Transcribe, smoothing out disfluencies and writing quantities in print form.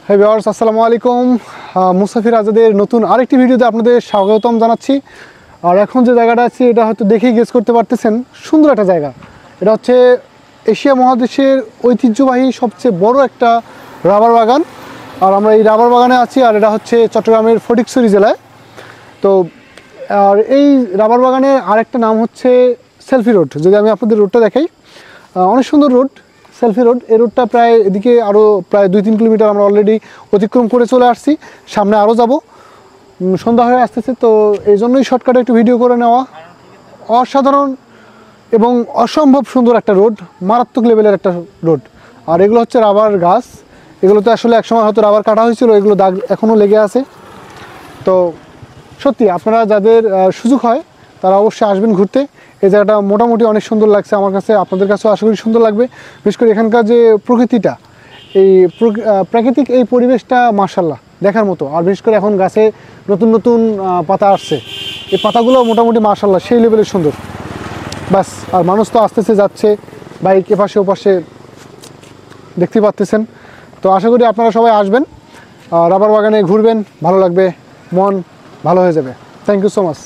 হে viewers, আসসালামু আলাইকুম। মুসাফির আজাদের নতুন আরেকটি ভিডিওতে আপনাদের স্বাগতম জানাচ্ছি। আর এখন যে জায়গাটা আছি এটা হয়তো দেখেই গেস করতে পারতেছেন, সুন্দর একটা জায়গা। এটা হচ্ছে এশিয়া মহাদেশের ঐতিহ্যবাহী সবচেয়ে বড় একটা রাবার বাগান। আর আমরা এই রাবার বাগানে আছি, আর এটা হচ্ছে চট্টগ্রামের ফটিকছড়ি জেলায়। তো আর এই রাবার বাগানের আরেকটা নাম হচ্ছে সেলফি রোড। যদি আমি আপনাদের রোডটা দেখাই, অনেক সুন্দর রোড, সেলফি রোড। এই রোডটা প্রায় এদিকে আরও প্রায় 2-3 কিলোমিটার আমরা অলরেডি অতিক্রম করে চলে আসছি। সামনে আরও যাব, সন্ধ্যা হয়ে আসতেছে, তো এই জন্যই শর্টকাটে একটু ভিডিও করে নেওয়া। অসাধারণ এবং অসম্ভব সুন্দর একটা রোড, মারাত্মক লেভেলের একটা রোড। আর এগুলো হচ্ছে রাবার গাছ, এগুলোতে আসলে একসময় হয়তো রাবার কাটা হয়েছিল, এগুলো দাগ এখনও লেগে আছে। তো সত্যি আপনারা যাদের সুযোগ হয় তারা অবশ্যই আসবেন ঘুরতে। এই জায়গাটা মোটামুটি অনেক সুন্দর লাগছে আমার কাছে, আপনাদের কাছেও আশা করি সুন্দর লাগবে। বিশেষ করে এখানকার যে প্রকৃতিটা, এই প্রাকৃতিক এই পরিবেশটা মাশাআল্লাহ দেখার মতো। আর বিশেষ করে এখন গাছে নতুন নতুন পাতা আসছে, এই পাতাগুলো মোটামুটি মাশাআল্লাহ সেই লেভেলের সুন্দর। ব্যাস, আর মানুষ তো আসতেছে যাচ্ছে, বাইক এপাশে ওপাশে দেখতে পাচ্তেছেন। তো আশা করি আপনারা সবাই আসবেন, রাবার বাগানে ঘুরবেন, ভালো লাগবে, মন ভালো হয়ে যাবে। Thank you so much.